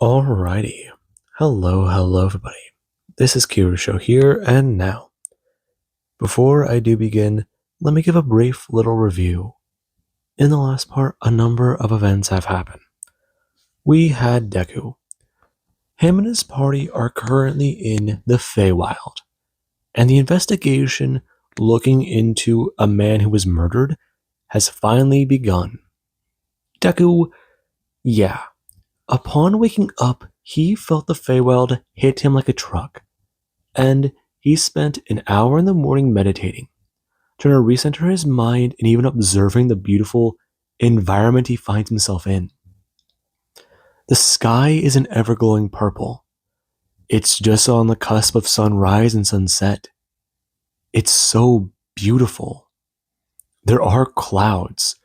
Alrighty. Hello everybody. This is Kirusho here, and now, before I do begin, let me give a brief little review. In the last part, a number of events have happened. We had Deku. Him and his party are currently in the Feywild, and the investigation looking into a man who was murdered has finally begun. Deku, yeah. Upon waking up, he felt the Feywild hit him like a truck, and he spent an hour in the morning meditating, trying to recenter his mind and even observing the beautiful environment he finds himself in. The sky is an ever-glowing purple. It's just on the cusp of sunrise and sunset. It's so beautiful. There are clouds.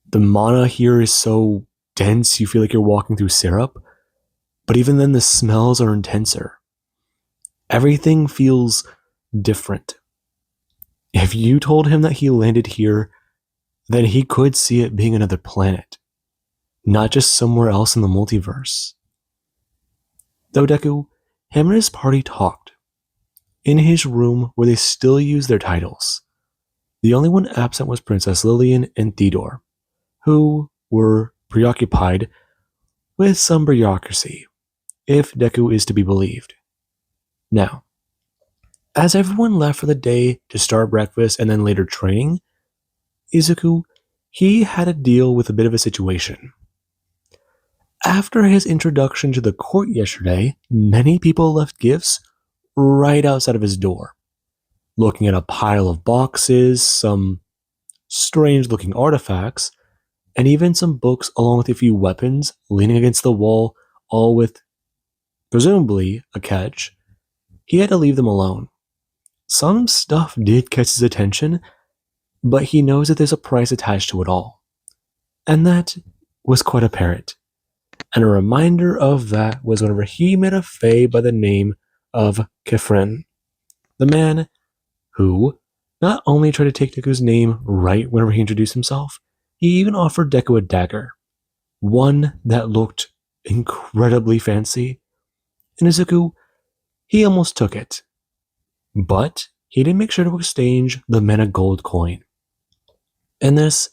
The mana here is so dense you feel like you're walking through syrup, but even then the smells are intenser. Everything feels different. If you told him that he landed here, then he could see it being another planet, not just somewhere else in the multiverse. Though Deku, him and his party talked, in his room where they still use their titles. The only one absent was Princess Lillian and Theodore, who were preoccupied with some bureaucracy, if Deku is to be believed. Now, as everyone left for the day to start breakfast and then later training, Izuku, he had to deal with a bit of a situation. After his introduction to the court yesterday, many people left gifts right outside of his door, looking at a pile of boxes, some strange-looking artifacts, and even some books along with a few weapons leaning against the wall, all with, presumably, a catch. He had to leave them alone. Some stuff did catch his attention, but he knows that there's a price attached to it all. And that was quite apparent. And a reminder of that was whenever he met a Fae by the name of Kefren, the man who not only tried to take Deku's name right whenever he introduced himself, he even offered Deku a dagger, one that looked incredibly fancy. And Izuku, he almost took it, but he did make sure to exchange the mana gold coin. And this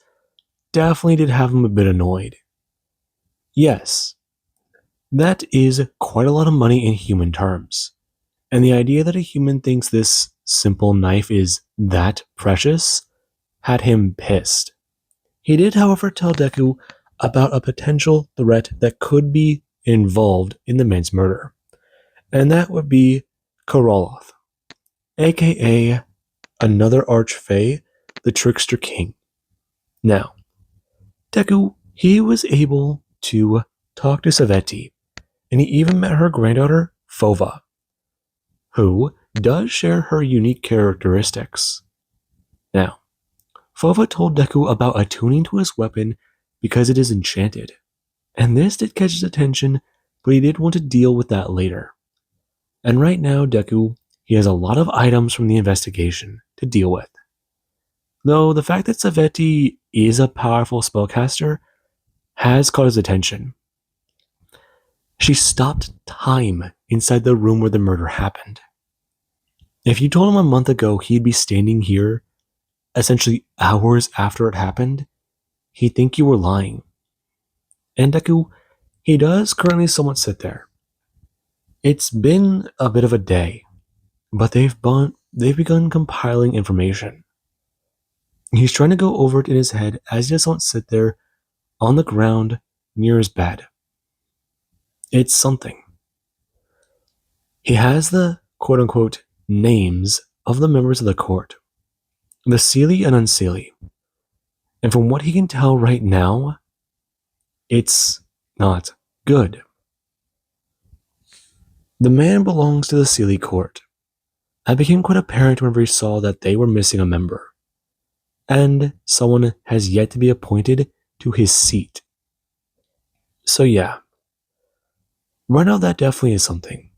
definitely did have him a bit annoyed. Yes, that is quite a lot of money in human terms. And the idea that a human thinks this simple knife is that precious had him pissed. He did, however, tell Deku about a potential threat that could be involved in the man's murder. And that would be Karoloth, aka another Archfey, the Trickster King. Now, Deku, he was able to talk to Saveti, and he even met her granddaughter, Fova, who does share her unique characteristics. Now, Fova told Deku about attuning to his weapon because it is enchanted, and this did catch his attention, but he did want to deal with that later. And right now, Deku, he has a lot of items from the investigation to deal with. Though the fact that Saveti is a powerful spellcaster has caught his attention. She stopped time inside the room where the murder happened. If you told him a month ago he'd be standing here, essentially hours after it happened, he'd think you were lying. And Deku, he does currently somewhat sit there. It's been a bit of a day, but they've begun compiling information. He's trying to go over it in his head as he just won't sit there on the ground near his bed. It's something. He has the quote-unquote names of the members of the court, the Seelie and Unseelie. And from what he can tell right now, it's not good. The man belongs to the Seelie court. It became quite apparent whenever he saw that they were missing a member, and someone has yet to be appointed to his seat. So yeah, right now that definitely is something.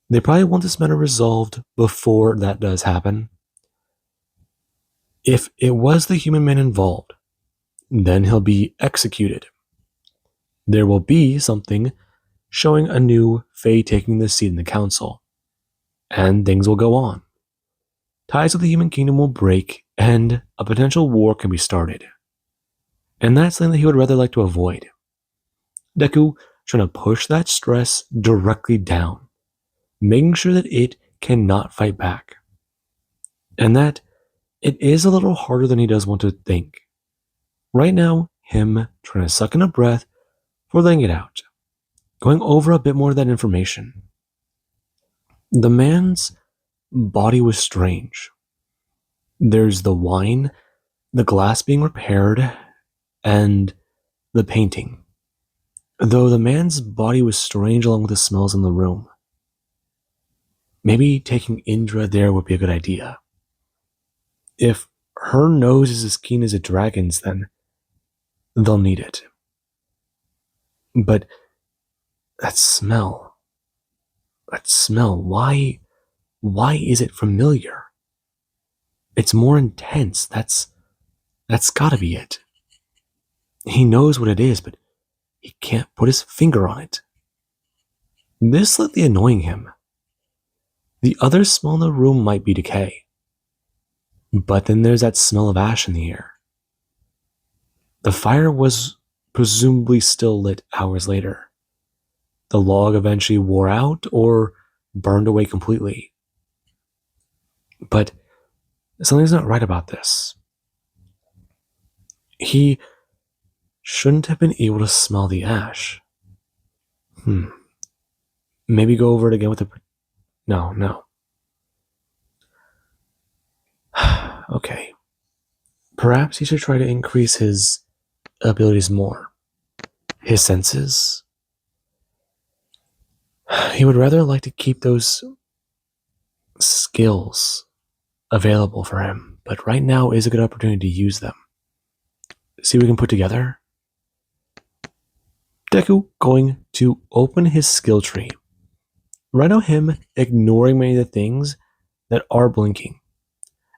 They probably want this matter resolved before that does happen. If it was the human man involved, then he'll be executed. There will be something showing a new Fae taking the seat in the council. And things will go on. Ties with the human kingdom will break, and a potential war can be started. And that's something that he would rather like to avoid. Deku trying to push that stress directly down, making sure that it cannot fight back. And that it is a little harder than he does want to think. Right now, him trying to suck in a breath for letting it out, going over a bit more of that information. The man's body was strange. There's the wine, the glass being repaired, and the painting. Though the man's body was strange along with the smells in the room. Maybe taking Indra there would be a good idea. If her nose is as keen as a dragon's, then they'll need it. But that smell, why is it familiar? It's more intense. That's gotta be it. He knows what it is, but he can't put his finger on it. This is slightly annoying him. The other smell in the room might be decay. But then there's that smell of ash in the air. The fire was presumably still lit hours later. The log eventually wore out or burned away completely. But something's not right about this. He shouldn't have been able to smell the ash. Maybe go over it again with the... No. Okay. Perhaps he should try to increase his abilities more. His senses. He would rather like to keep those skills available for him, but right now is a good opportunity to use them. See what we can put together. Deku going to open his skill tree. Right now him ignoring many of the things that are blinking.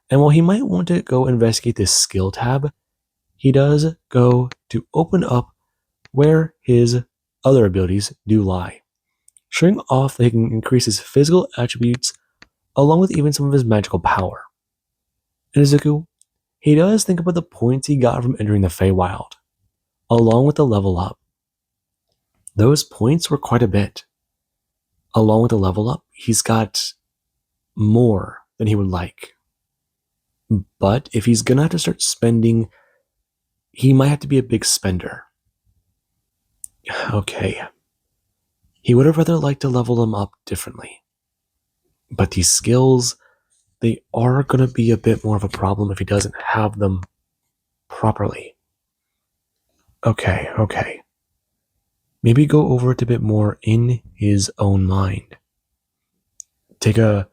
And while he might want to go investigate this skill tab, he does go to open up where his other abilities do lie, showing off that he can increase his physical attributes along with even some of his magical power. In Izuku, he does think about the points he got from entering the Feywild, along with the level up. Those points were quite a bit. Along with the level up, he's got more than he would like. But if he's gonna have to start spending, he might have to be a big spender. Okay. He would have rather liked to level them up differently. But these skills, they are gonna be a bit more of a problem if he doesn't have them properly. Okay. Maybe go over it a bit more in his own mind. Take a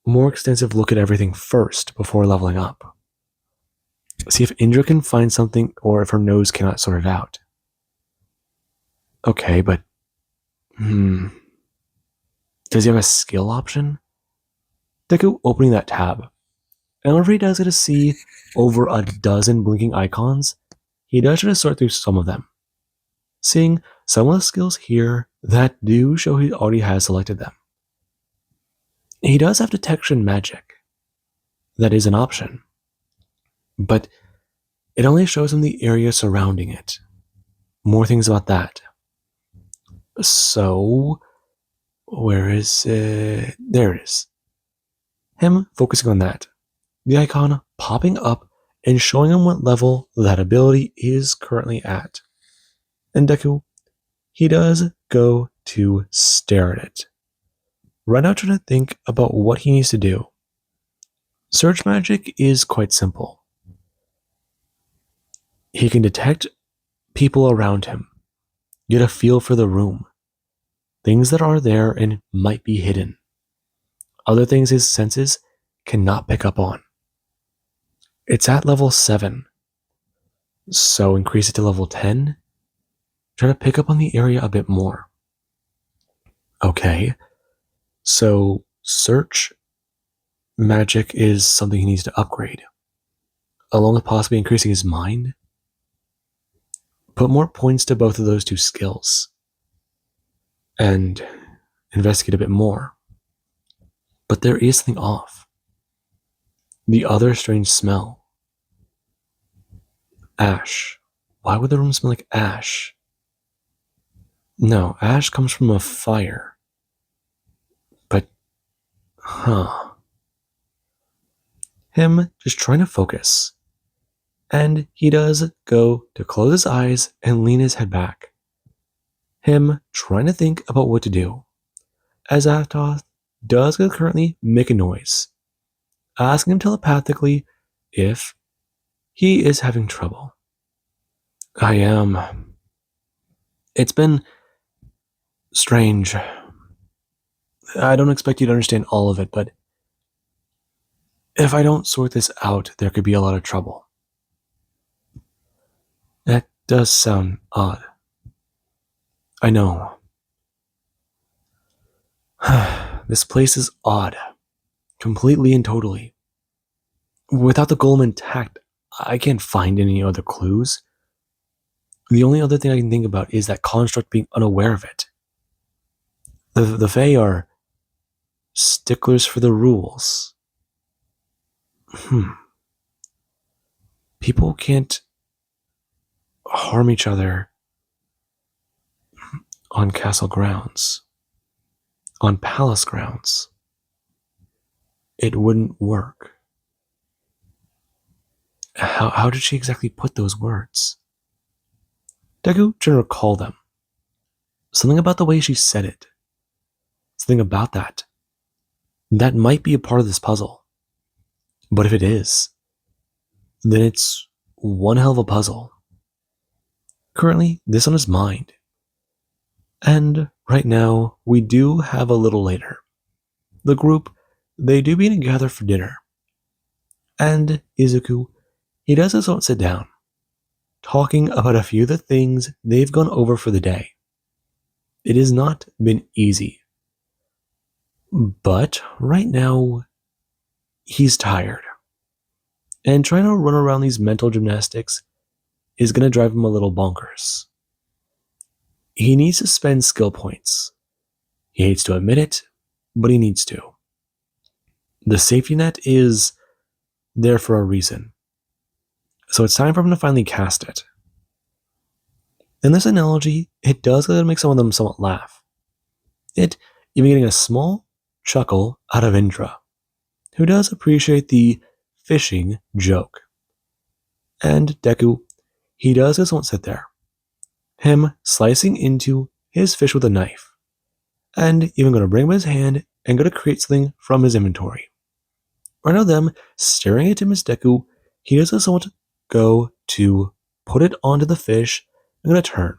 more extensive look at everything first before leveling up. See if Indra can find something or if her nose cannot sort it out. Okay, but... Does he have a skill option? Deku opening that tab. And whenever he does get to see over a dozen blinking icons, he does try to sort through some of them. Seeing some of the skills here that do show he already has selected them. He does have detection magic. That is an option. But it only shows him the area surrounding it. More things about that. So, where is it? There it is. Him focusing on that. The icon popping up and showing him what level that ability is currently at. And Deku, he does go to stare at it. Right now trying to think about what he needs to do. Search magic is quite simple. He can detect people around him, get a feel for the room, things that are there and might be hidden, other things his senses cannot pick up on. It's at level 7, so increase it to level 10, try to pick up on the area a bit more. Okay, so search magic is something he needs to upgrade, along with possibly increasing his mind. Put more points to both of those two skills. and investigate a bit more. But there is something off. The other strange smell. Ash. Why would the room smell like ash? No, ash comes from a fire. But, huh. Him just trying to focus. And he does go to close his eyes and lean his head back. Him trying to think about what to do. As Avtoth does currently make a noise, asking him telepathically if he is having trouble. I am. It's been strange. I don't expect you to understand all of it, but if I don't sort this out, there could be a lot of trouble. That does sound odd. I know. This place is odd. Completely and totally. Without the golem intact, I can't find any other clues. The only other thing I can think about is that construct being unaware of it. The Fae are sticklers for the rules. People can't harm each other on castle grounds, on palace grounds. It wouldn't work. How did she exactly put those words? Deku trying to recall them. Something about the way she said it. Something about that. That might be a part of this puzzle. But if it is, then it's one hell of a puzzle. Currently, this on his mind. And right now, we do have a little later. The group, they do begin to gather for dinner. And Izuku, he does his own sit down, talking about a few of the things they've gone over for the day. It has not been easy. But right now, he's tired. And trying to run around these mental gymnastics is going to drive him a little bonkers. He needs to spend skill points. He hates to admit it, but he needs to. The safety net is there for a reason. So it's time for him to finally cast it. In this analogy, it does make some of them somewhat laugh. It even getting a small chuckle out of Indra, who does appreciate the fishing joke. And Deku, he does just won't sit there. Him slicing into his fish with a knife, and even going to bring him his hand and going to create something from his inventory. Right now, them staring at him as Deku, he does just want to go to put it onto the fish and going to turn,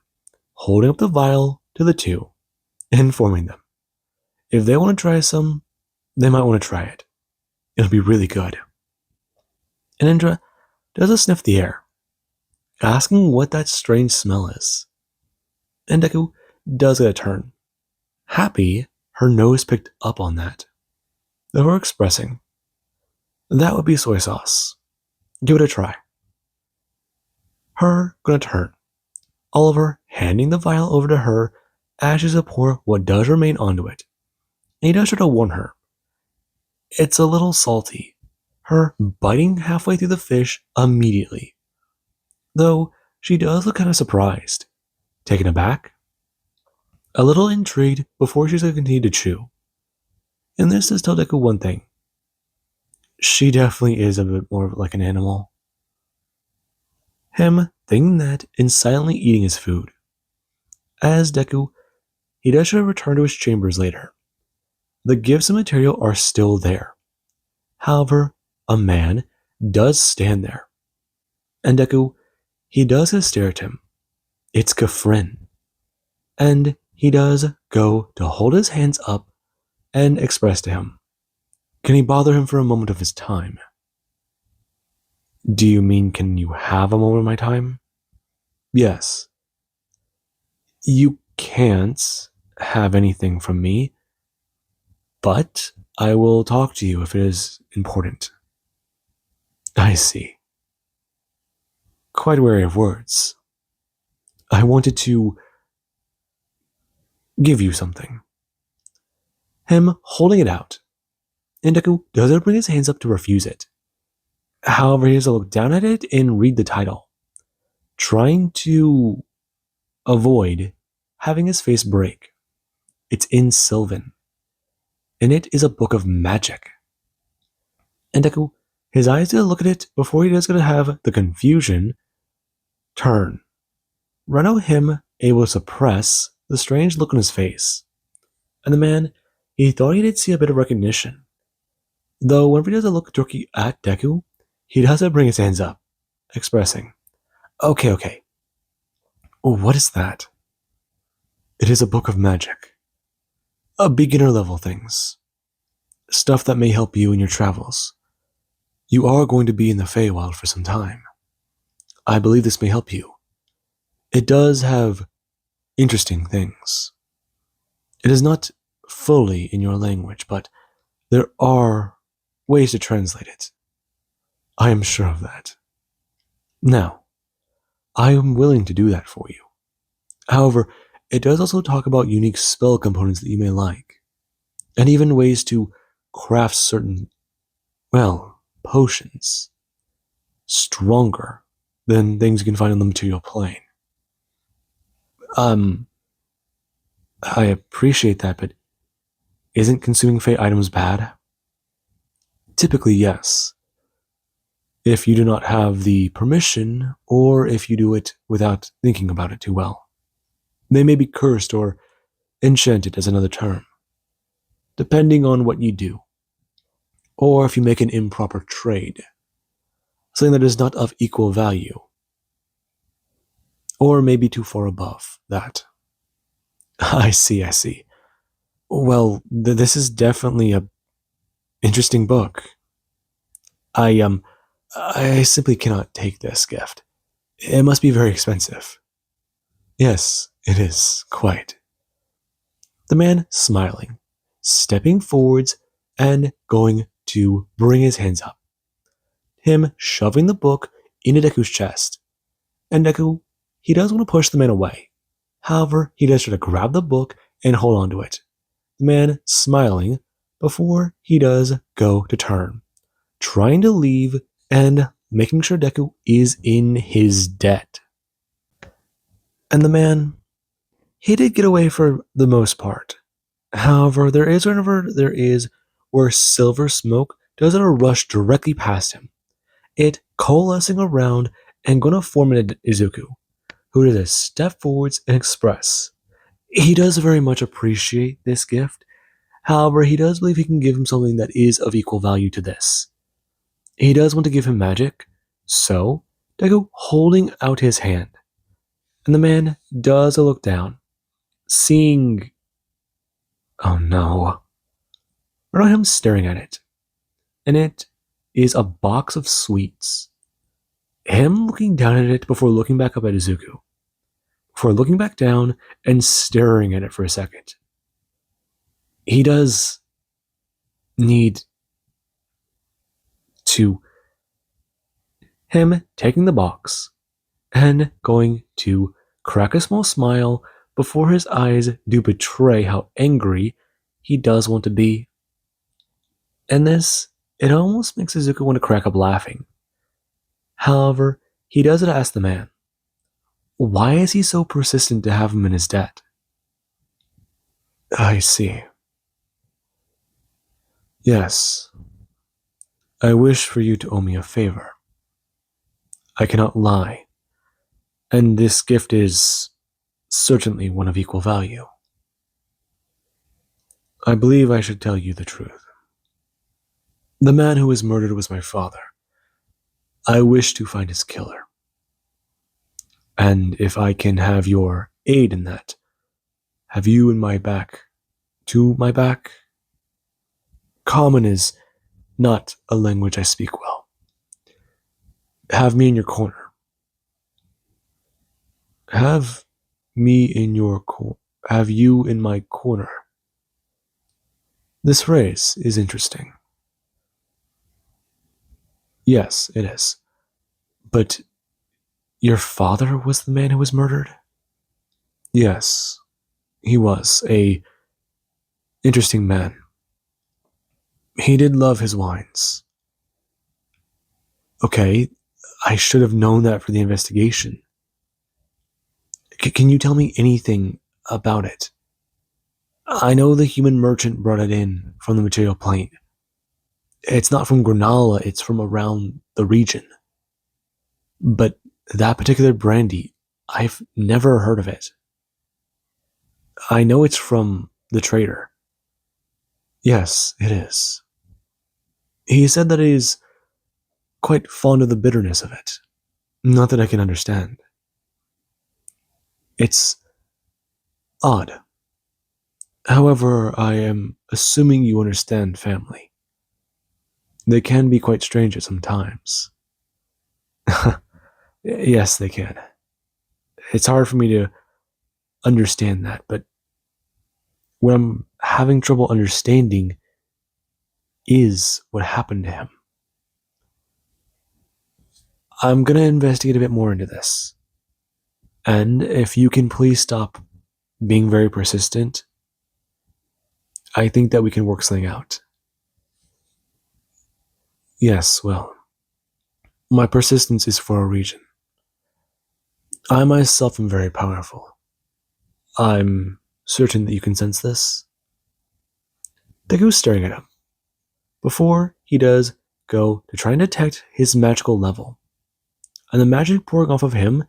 holding up the vial to the two, informing them. If they want to try some, they might want to try it. It'll be really good. And Indra does a sniff the air, asking what that strange smell is. And Deku does get a turn. Happy, her nose picked up on that. They were expressing, that would be soy sauce. Give it a try. Her gonna turn. Oliver handing the vial over to her as she's to pour what does remain onto it. And he does try to warn her. It's a little salty. Her biting halfway through the fish immediately. Though she does look kind of surprised. Taken aback. A little intrigued before she's going to continue to chew. And this does tell Deku one thing. She definitely is a bit more like an animal. Him thinking that and silently eating his food. As Deku, he does try to return to his chambers later. The gifts and material are still there. However, a man does stand there. And Deku, he does stare at him. It's Kafrin. And he does go to hold his hands up and express to him. Can he bother him for a moment of his time? Do you mean can you have a moment of my time? Yes. You can't have anything from me, but I will talk to you if it is important. I see. Quite wary of words. I wanted to give you something. Him holding it out, and Deku doesn't bring his hands up to refuse it. However, he has to look down at it and read the title, trying to avoid having his face break. It's in Sylvan, and it is a book of magic. And Deku, his eyes gonna look at it before he does gonna have the confusion turn. Reno him able to suppress the strange look on his face. And the man, he thought he did see a bit of recognition. Though whenever he does a look jerky at Deku, he doesn't bring his hands up, expressing, okay. Oh, what is that? It is a book of magic. A beginner level things. Stuff that may help you in your travels. You are going to be in the Feywild for some time. I believe this may help you. It does have interesting things. It is not fully in your language, but there are ways to translate it. I am sure of that. Now, I am willing to do that for you. However, it does also talk about unique spell components that you may like, and even ways to craft certain, potions stronger than things you can find on the material plane. I appreciate that, but isn't consuming Fey items bad? Typically, yes. If you do not have the permission, or if you do it without thinking about it too well. They may be cursed or enchanted as another term, depending on what you do, or if you make an improper trade, something that is not of equal value, or maybe too far above that. I see. Well, this is definitely a interesting book. I simply cannot take this gift. It must be very expensive. Yes, it is, quite. The man smiling, stepping forwards and going to bring his hands up. Him shoving the book into Deku's chest. And Deku, he does want to push the man away. However, he does try to grab the book and hold on to it. The man smiling before he does go to turn, trying to leave and making sure Deku is in his debt. And the man, he did get away for the most part. However, there is where silver smoke doesn't rush directly past him, it coalescing around and going to form an Izuku, who does a step forwards and express. He does very much appreciate this gift. However, he does believe he can give him something that is of equal value to this. He does want to give him magic, so Deku holding out his hand. And the man does a look down, seeing... Oh no. Right on him staring at it. And it is a box of sweets. Him looking down at it before looking back up at Izuku. Before looking back down and staring at it for a second. He does need to... Him taking the box and going to crack a small smile before his eyes do betray how angry he does want to be. And this, it almost makes Izuku want to crack up laughing. However, he does ask the man, why is he so persistent to have him in his debt? I see. Yes. I wish for you to owe me a favor. I cannot lie, and this gift is certainly one of equal value. I believe I should tell you the truth. The man who was murdered was my father. I wish to find his killer. And if I can have your aid in that, have you in my back, to my back? Common is not a language I speak well. Have me in your corner. Have me in your have you in my corner. This phrase is interesting. Yes, it is. But your father was the man who was murdered? Yes, He was a interesting man. He did love his wines. Okay, I should have known that for the investigation. Can you tell me anything about it? I know the human merchant brought it in from the material plane. It's not from Granala, it's from around the region. But that particular brandy, I've never heard of it. I know it's from the trader. Yes, it is. He said that he is quite fond of the bitterness of it. Not that I can understand. It's odd. However, I am assuming you understand family. They can be quite strange at some times. Yes, they can. It's hard for me to understand that, but what I'm having trouble understanding is what happened to him. I'm going to investigate a bit more into this. And if you can please stop being very persistent, I think that we can work something out. Yes, well, my persistence is for a reason. I myself am very powerful. I'm certain that you can sense this. Deku's staring at him. Before he does go to try and detect his magical level. And the magic pouring off of him,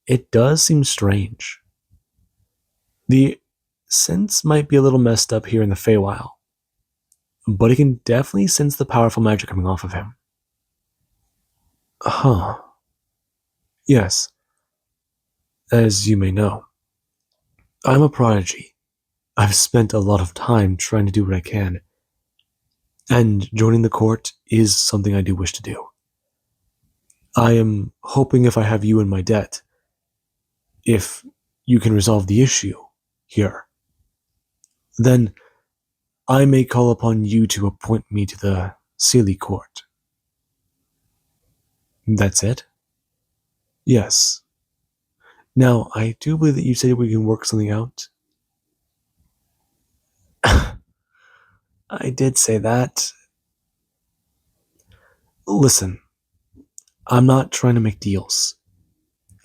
it does seem strange. The sense might be a little messed up here in the Feywild, but he can definitely sense the powerful magic coming off of him. Huh. Yes. As you may know, I'm a prodigy. I've spent a lot of time trying to do what I can, and joining the court is something I do wish to do. I am hoping if I have you in my debt, if you can resolve the issue here, then I may call upon you to appoint me to the Sealy Court. That's it? Yes. Now, I do believe that you said we can work something out. I did say that. Listen, I'm not trying to make deals.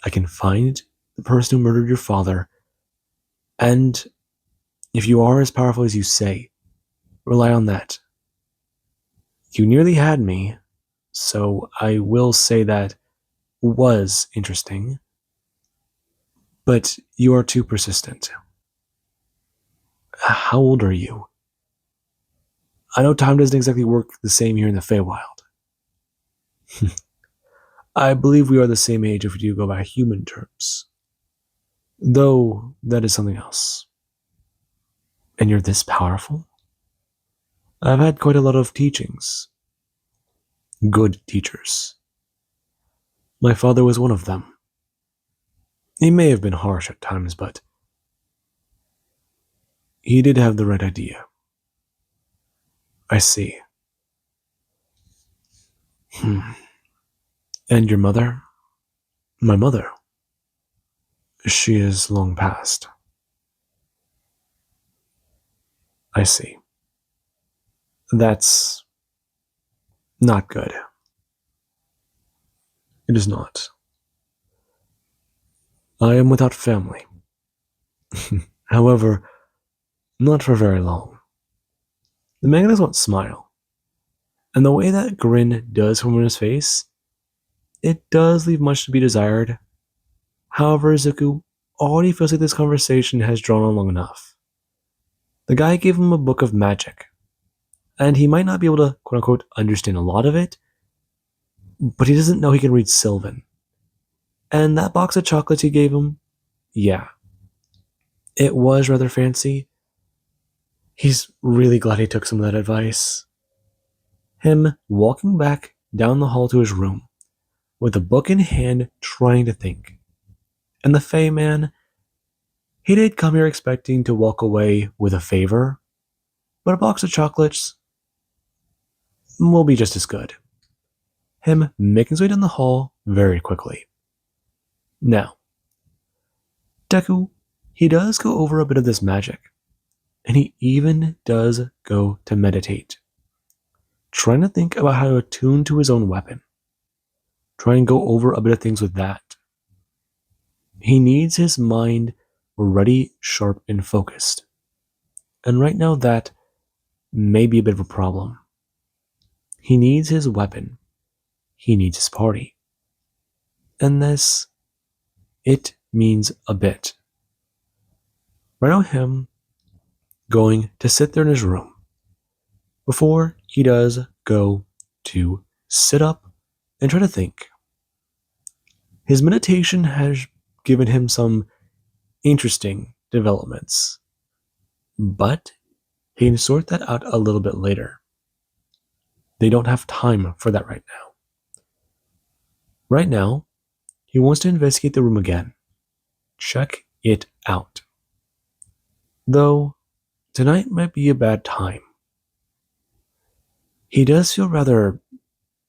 I can find the person who murdered your father, and if you are as powerful as you say, rely on that. You nearly had me, so I will say that was interesting, but you are too persistent. How old are you? I know time doesn't exactly work the same here in the Feywild. I believe we are the same age if we do go by human terms. Though, that is something else. And you're this powerful? I've had quite a lot of teachings. Good teachers. My father was one of them. He may have been harsh at times, but he did have the right idea. I see. And your mother? My mother. She is long past. I see. That's not good. It is not. I am without family. However, not for very long. The man does not smile. And the way that grin does form on his face, it does leave much to be desired. However, Zuko already feels like this conversation has drawn on long enough. The guy gave him a book of magic, and he might not be able to, quote unquote, understand a lot of it, but he doesn't know he can read Sylvan. And that box of chocolates he gave him, yeah, it was rather fancy. He's really glad he took some of that advice. Him walking back down the hall to his room, with the book in hand, trying to think. And the Fey man, he did come here expecting to walk away with a favor, but a box of chocolates will be just as good. Him making his way down the hall very quickly. Now, Deku, He does go over a bit of this magic, and he even does go to meditate, trying to think about how to attune to his own weapon, try and go over a bit of things with that. He needs his mind ready, sharp, and focused. And right now, that may be a bit of a problem. He needs his weapon. He needs his party. And this, it means a bit. Right now, him going to sit there in his room before he does go to sit up and try to think. His meditation has given him some interesting developments, but he can sort that out a little bit later. They don't have time for that right now. Right now, he wants to investigate the room again. Check it out. Though, tonight might be a bad time. He does feel rather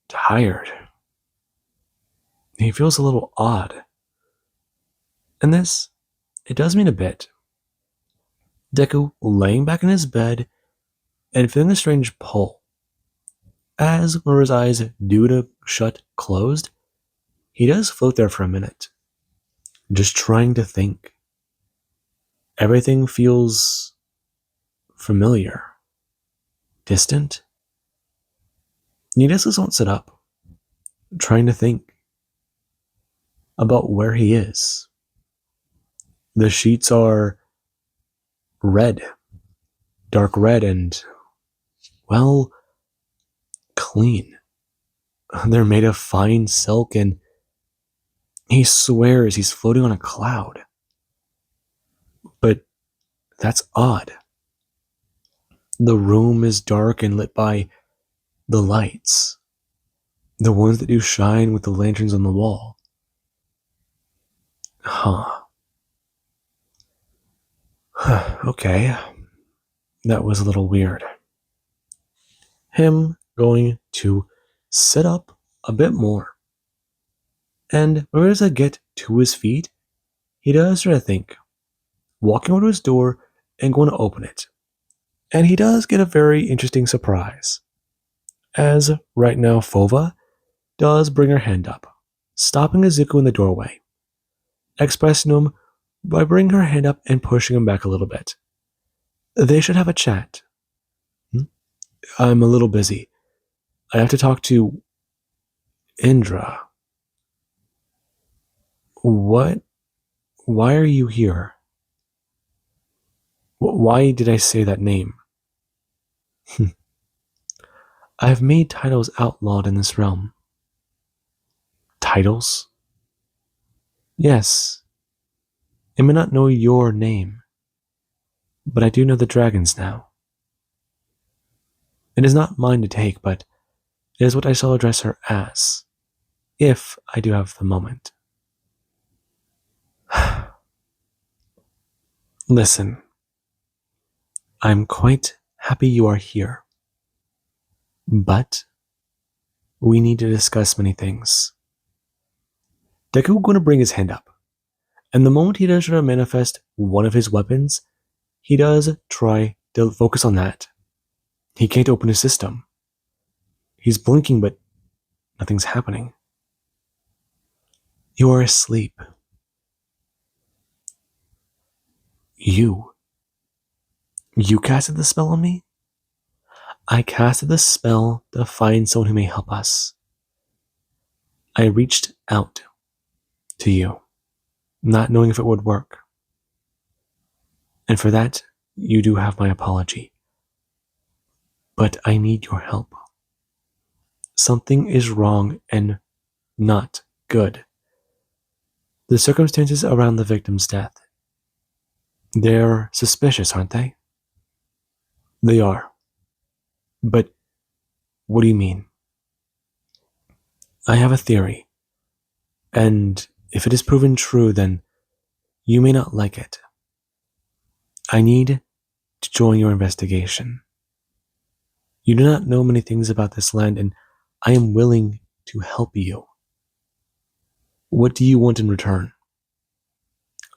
tired. He feels a little odd. And this, it does mean a bit. Deku laying back in his bed and feeling a strange pull. As where his eyes do to shut closed, he does float there for a minute, just trying to think. Everything feels familiar, distant. He just won't sit up, trying to think about where he is. The sheets are red, dark red, and, well, clean. They're made of fine silk, and he swears he's floating on a cloud. But that's odd. The room is dark and lit by the lights, the ones that do shine with the lanterns on the wall. Okay, that was a little weird. Him going to sit up a bit more. And where does it get to his feet? He does try to think, walking over to his door and going to open it. And he does get a very interesting surprise, as right now Fova does bring her hand up, stopping Izuku in the doorway, expressing him by bringing her hand up and pushing him back a little bit. They should have a chat. I'm a little busy. I have to talk to Indra. What? Why are you here? Why did I say that name? I have made titles outlawed in this realm. Titles? Yes. I may not know your name, but I do know the dragon's now. It is not mine to take, but it is what I shall address her as, if I do have the moment. Listen, I'm quite happy you are here, but we need to discuss many things. Deku going to bring his hand up, and the moment he does try to manifest one of his weapons, he does try to focus on that. He can't open his system. He's blinking, but nothing's happening. You are asleep. You casted the spell on me? I casted the spell to find someone who may help us. I reached out to you, not knowing if it would work. And for that, you do have my apology. But I need your help. Something is wrong and not good. The circumstances around the victim's death, they're suspicious, aren't they? They are. But what do you mean? I have a theory, and if it is proven true, then you may not like it. I need to join your investigation. You do not know many things about this land, and I am willing to help you. What do you want in return?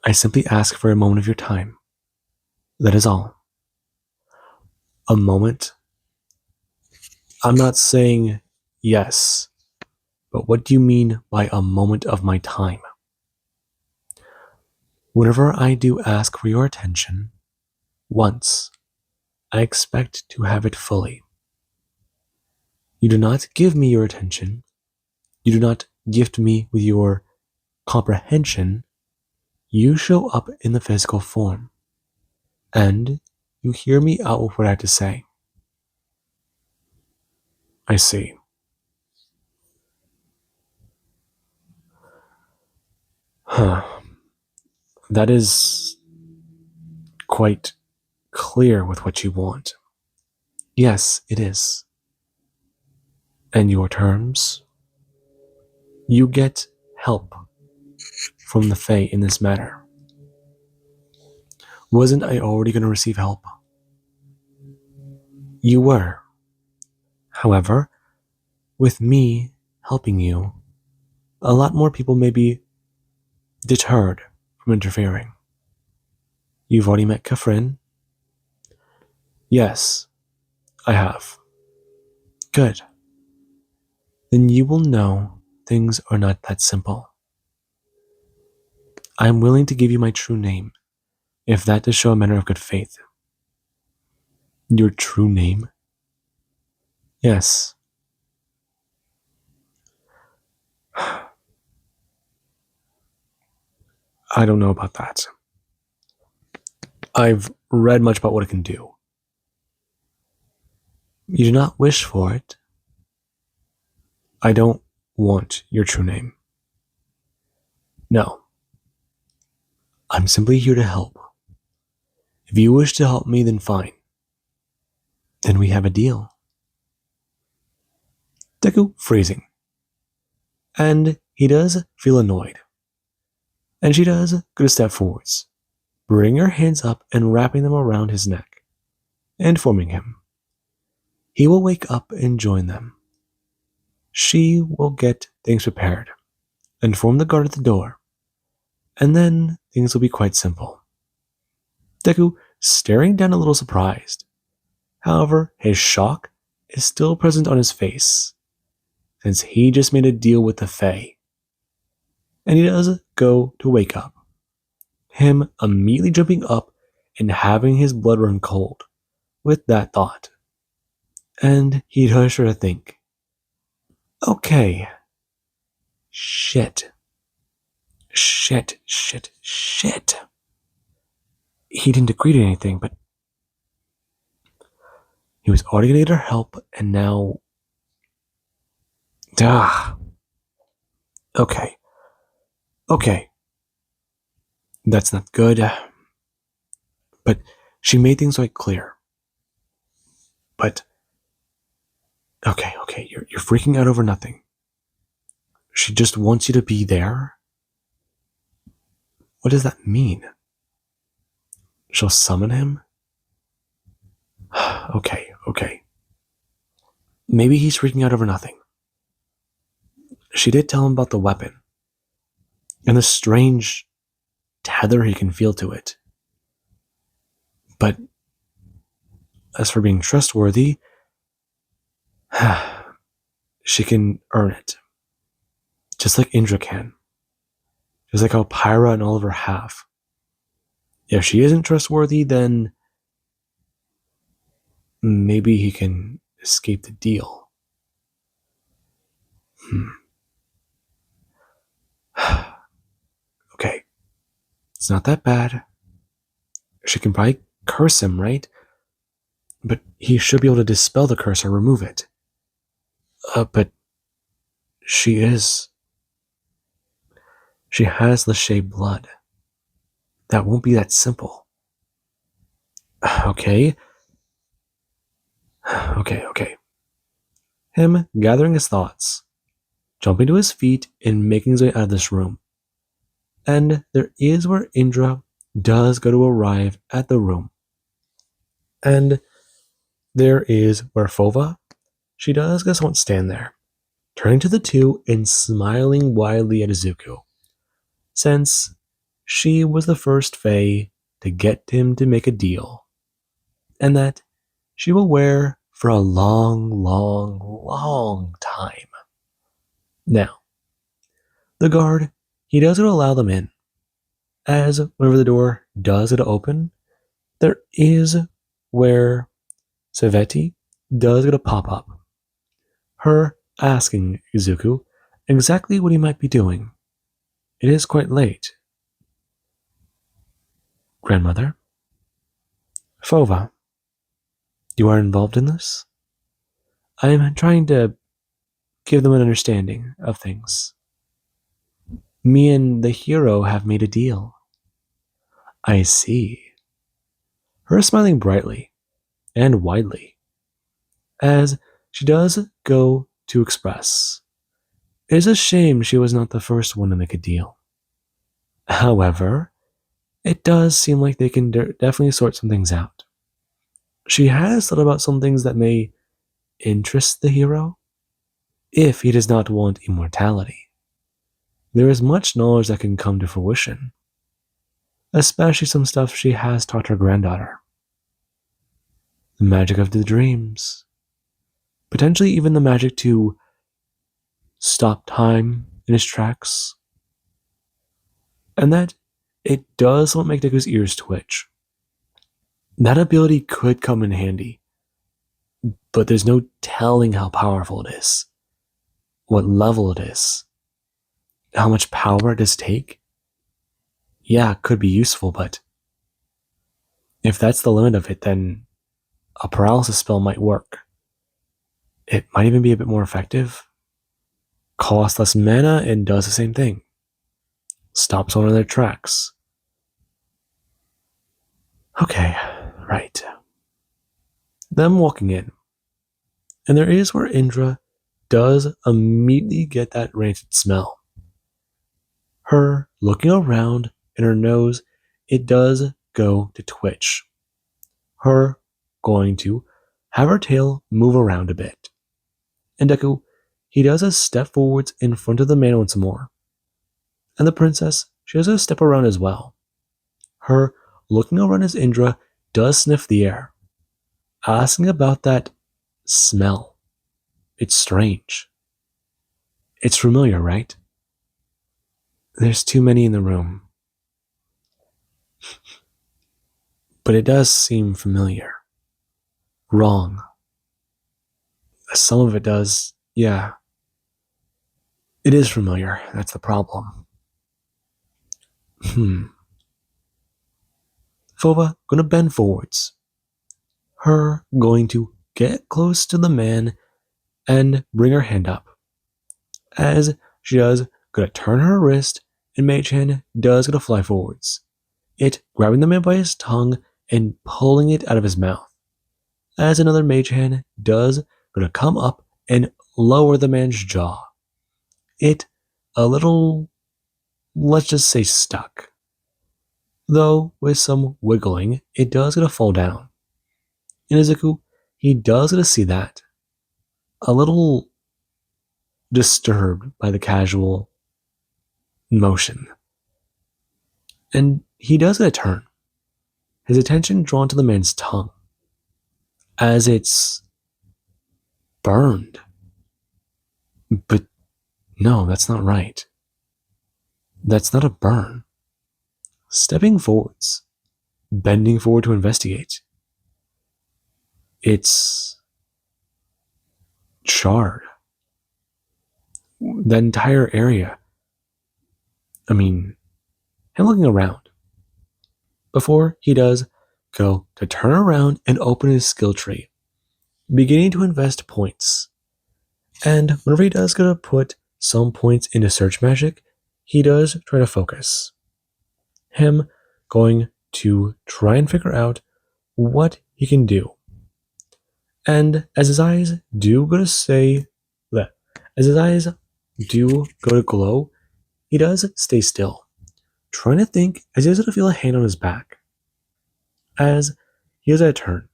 I simply ask for a moment of your time. That is all. A moment. I'm not saying yes, but what do you mean by a moment of my time? Whenever I do ask for your attention, once, I expect to have it fully. You do not give me your attention. You do not gift me with your comprehension. You show up in the physical form, and you hear me out with what I have to say. I see. Huh. That is quite clear with what you want. Yes, it is. And your terms? You get help from the Fae in this matter. Wasn't I already going to receive help? You were. However, with me helping you, a lot more people may be deterred from interfering. You've already met Kafrin? Yes, I have. Good. Then you will know things are not that simple. I am willing to give you my true name, if that does show a manner of good faith. Your true name? Yes. I don't know about that. I've read much about what it can do. You do not wish for it. I don't want your true name. No. I'm simply here to help. If you wish to help me, then fine. Then we have a deal. Deku freezing. And he does feel annoyed. And she does go a step forwards, bringing her hands up and wrapping them around his neck, informing him. He will wake up and join them. She will get things prepared, inform the guard at the door, and then things will be quite simple. Deku staring down a little surprised. However, his shock is still present on his face, since he just made a deal with the Fae. And he does go to wake up, him immediately jumping up and having his blood run cold with that thought. And he does sort of think, okay, shit. He didn't agree to anything, but he was already going to get her help, and now... Okay. That's not good. But she made things quite clear. But... Okay, you're freaking out over nothing. She just wants you to be there? What does that mean? She'll summon him? Okay. Maybe he's freaking out over nothing. She did tell him about the weapon and the strange tether he can feel to it. But as for being trustworthy, she can earn it. Just like Indra can. Just like how Pyra and Oliver have. If she isn't trustworthy, then maybe he can escape the deal. Okay. It's not that bad. She can probably curse him, right? But he should be able to dispel the curse or remove it. But she is... She has Lachey blood. That won't be that simple. Okay. Him gathering his thoughts, jumping to his feet and making his way out of this room. And there is where Indra does go to arrive at the room. And there is where Fova, she does guess won't stand there, turning to the two and smiling widely at Izuku, since she was the first Fae to get him to make a deal, and that she will wear for a long, long, long time. Now, the guard, he does allow them in, as whenever the door does get open, there is where Saveti does get a pop up, her asking Izuku exactly what he might be doing. It is quite late. Grandmother? Fova, you are involved in this? I am trying to give them an understanding of things. Me and the hero have made a deal. I see. Her smiling brightly and widely, as she does go to express. It is a shame she was not the first one to make a deal. However, it does seem like they can definitely sort some things out. She has thought about some things that may interest the hero, if he does not want immortality. There is much knowledge that can come to fruition, especially some stuff she has taught her granddaughter. The magic of the dreams, potentially even the magic to stop time in its tracks, and that it does somewhat make Deku's ears twitch. That ability could come in handy, but there's no telling how powerful it is, what level it is, how much power it does take. Yeah, it could be useful, but if that's the limit of it, then a paralysis spell might work. It might even be a bit more effective, costs less mana, and does the same thing. Stops one of their tracks. Okay, right. Them walking in. And there is where Indra does immediately get that rancid smell. Her looking around in her nose, it does go to twitch. Her going to have her tail move around a bit. And Deku, he does a step forwards in front of the man once more. And the princess, she does a step around as well. Her looking around as Indra does sniff the air, asking about that smell. It's strange. It's familiar, right? There's too many in the room. But it does seem familiar. Wrong. Some of it does, yeah. It is familiar, that's the problem. Fova gonna bend forwards. Her going to get close to the man and bring her hand up. As she does, gonna turn her wrist, and Mage Hand does gonna fly forwards. It grabbing the man by his tongue and pulling it out of his mouth. As another Mage Hand does gonna come up and lower the man's jaw. It a little, let's just say, stuck. Though with some wiggling, it does gonna fall down. And Izuku, he does gonna see that. A little disturbed by the casual motion. And he does get a turn, his attention drawn to the man's tongue, as it's burned. But no, that's not right. That's not a burn. Stepping forwards, bending forward to investigate. It's charred. The entire area. I mean, him looking around. Before he does go to turn around and open his skill tree, beginning to invest points. And whenever he does go to put some points into search magic, he does try to focus. Him going to try and figure out what he can do. And as his eyes do go to say that, as his eyes do go to glow, he does stay still, trying to think as he does to feel a hand on his back. As he has a turn,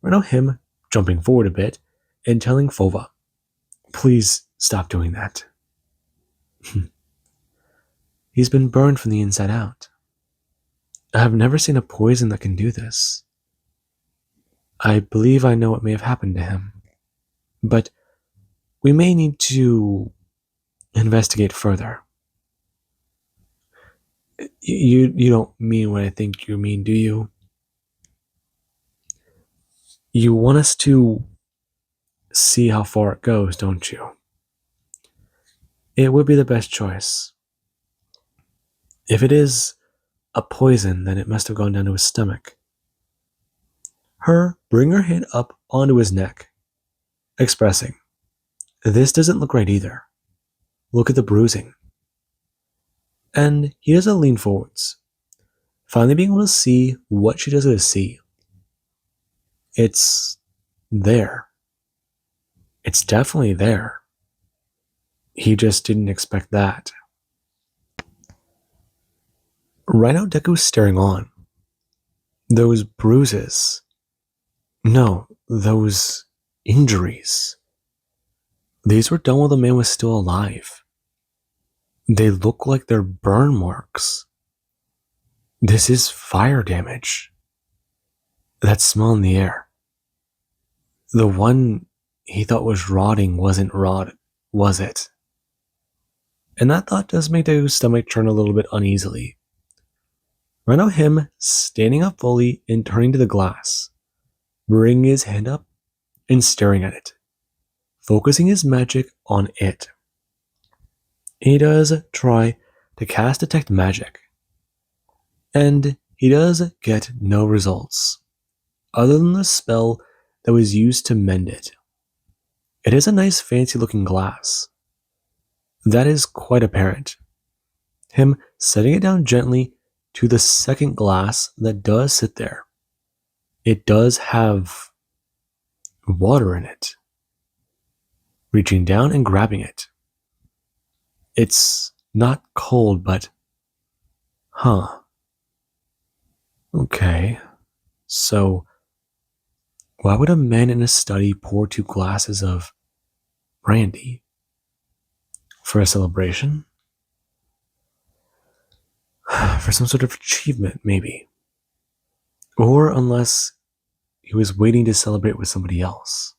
right now him jumping forward a bit and telling Fova, please stop doing that. He's been burned from the inside out. I have never seen a poison that can do this. I believe I know what may have happened to him, but we may need to investigate further. You don't mean what I think you mean, do you? You want us to see how far it goes, don't you? It would be the best choice. If it is a poison, then it must have gone down to his stomach. Bring her hand up onto his neck, expressing, "This doesn't look right either. Look at the bruising." And he doesn't lean forwards, finally being able to see what she doesn't see. It's there. It's definitely there. He just didn't expect that. Right now, Deku's staring on. Those bruises. No, those injuries. These were done while the man was still alive. They look like they're burn marks. This is fire damage. That smell in the air. The one he thought was rotting wasn't rot, was it? And that thought does make Deku's stomach turn a little bit uneasily. Right now, him standing up fully and turning to the glass, bringing his hand up and staring at it, focusing his magic on it. He does try to cast Detect Magic, and he does get no results, other than the spell that was used to mend it. It is a nice fancy looking glass. That is quite apparent. Him setting it down gently to the second glass that does sit there. It does have water in it. Reaching down and grabbing it. It's not cold, but... Okay. So, why would a man in a study pour 2 glasses of brandy? For a celebration? For some sort of achievement, maybe. Or unless he was waiting to celebrate with somebody else.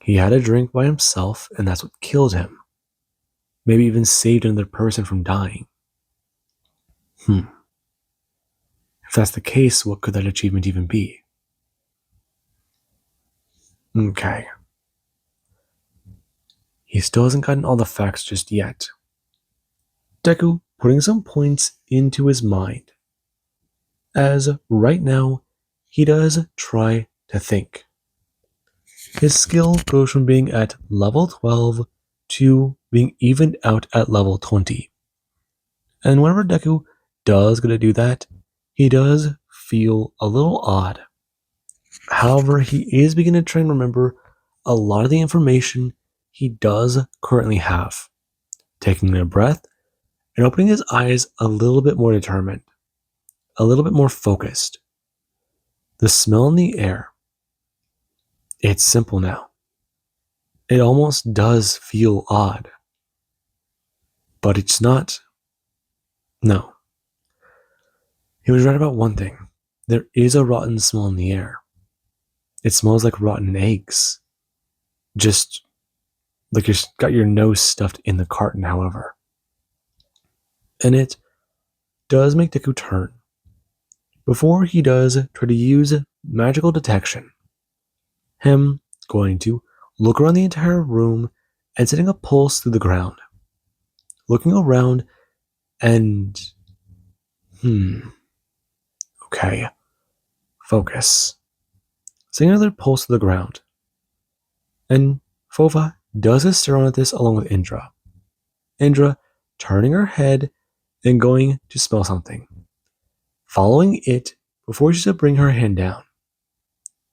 He had a drink by himself, and that's what killed him. Maybe even saved another person from dying. If that's the case, what could that achievement even be? Okay. He still hasn't gotten all the facts just yet. Deku putting some points into his mind, as right now he does try to think. His skill goes from being at level 12 to being evened out at level 20. And whenever Deku does get to do that, he does feel a little odd. However, he is beginning to try and remember a lot of the information he does currently have. Taking a breath and opening his eyes a little bit more determined, a little bit more focused. The smell in the air. It's simple now. It almost does feel odd. But it's not. No. He was right about one thing. There is a rotten smell in the air. It smells like rotten eggs. Just like you've got your nose stuffed in the carton, however. And it does make Deku turn. Before he does try to use magical detection, him going to look around the entire room and setting a pulse through the ground. Looking around and... Okay. Focus. Setting another pulse through the ground. And Fova does a stare on at this along with Indra. Indra turning her head and going to smell something. Following it before she's to bring her hand down.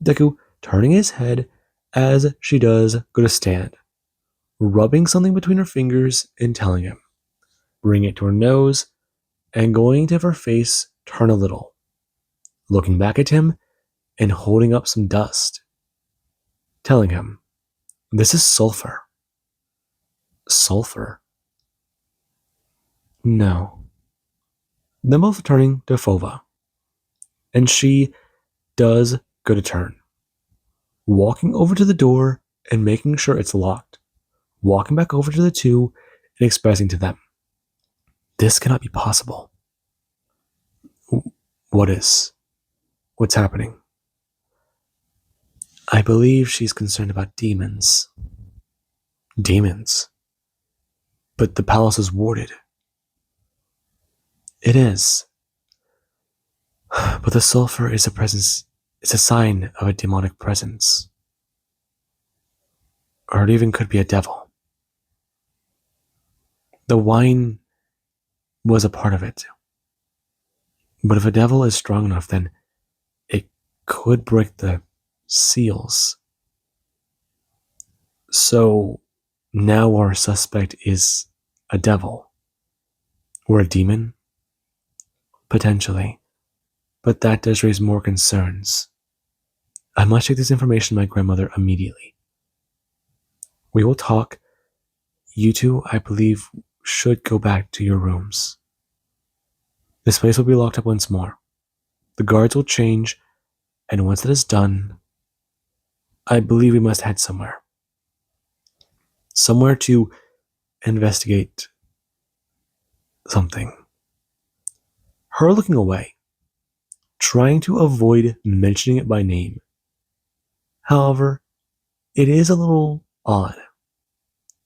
Deku turning his head as she does go to stand, rubbing something between her fingers and telling him, bring it to her nose, and going to have her face turn a little, looking back at him and holding up some dust, telling him, this is sulfur. Sulfur? No. Then both turning to Fova, and she does go to turn, walking over to the door and making sure it's locked, walking back over to the two and expressing to them, "This cannot be possible." What is? What's happening? I believe she's concerned about demons. Demons? But the palace is warded. It is. But the sulfur is a presence, it's a sign of a demonic presence. Or it even could be a devil. The wine was a part of it. But if a devil is strong enough, then it could break the seals. So now our suspect is a devil. Or a demon? Potentially. But that does raise more concerns. I must take this information to my grandmother immediately. We will talk. You two, I believe, should go back to your rooms. This place will be locked up once more. The guards will change, and once that is done, I believe we must head somewhere. Somewhere to investigate something. Her looking away, trying to avoid mentioning it by name. However, it is a little odd.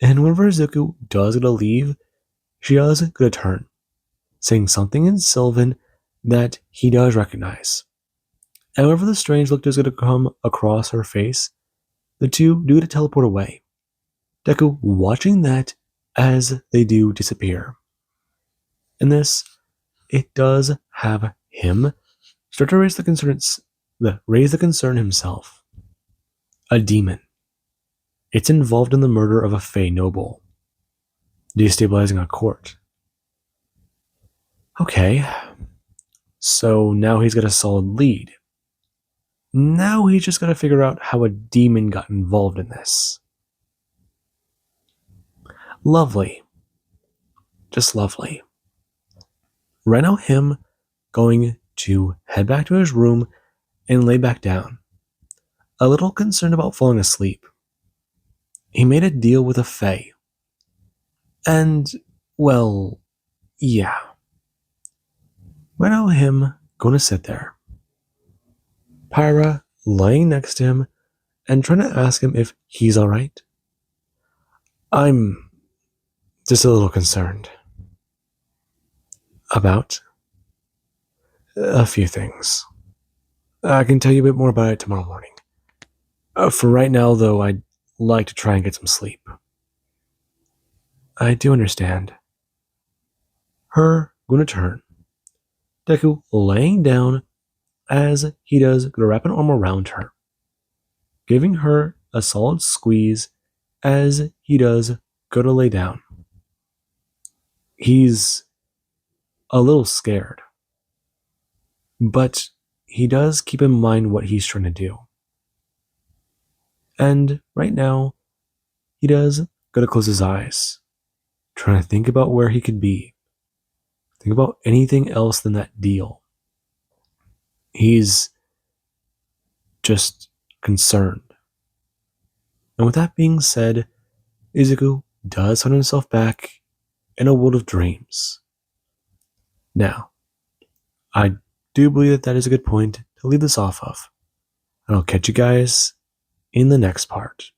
And whenever Zuko does get to leave, she does get a turn, saying something in Sylvan that he does recognize. And whenever the strange look is going to come across her face, the two do to teleport away. Deku watching that as they do disappear. In this, it does have him start to raise the concern himself. A demon. It's involved in the murder of a Fey noble, destabilizing a court. Okay, so now he's got a solid lead. Now he's just got to figure out how a demon got involved in this. Lovely. Just lovely. Right now, him going to head back to his room and lay back down. A little concerned about falling asleep. He made a deal with a Fae. And, well, yeah. Right now, him going to sit there. Pyra laying next to him and trying to ask him if he's alright. I'm just a little concerned. About a few things. I can tell you a bit more about it tomorrow morning. For right now, though, I'd like to try and get some sleep. I do understand. Her gonna turn. Deku laying down as he does gonna wrap an arm around her, giving her a solid squeeze as he does go to lay down. He's a little scared, but he does keep in mind what he's trying to do. And right now, he does go to close his eyes, trying to think about where he could be. Think about anything else than that deal. He's just concerned. And with that being said, Izuku does find himself back in a world of dreams. Now, I do believe that that is a good point to leave this off of. And I'll catch you guys in the next part.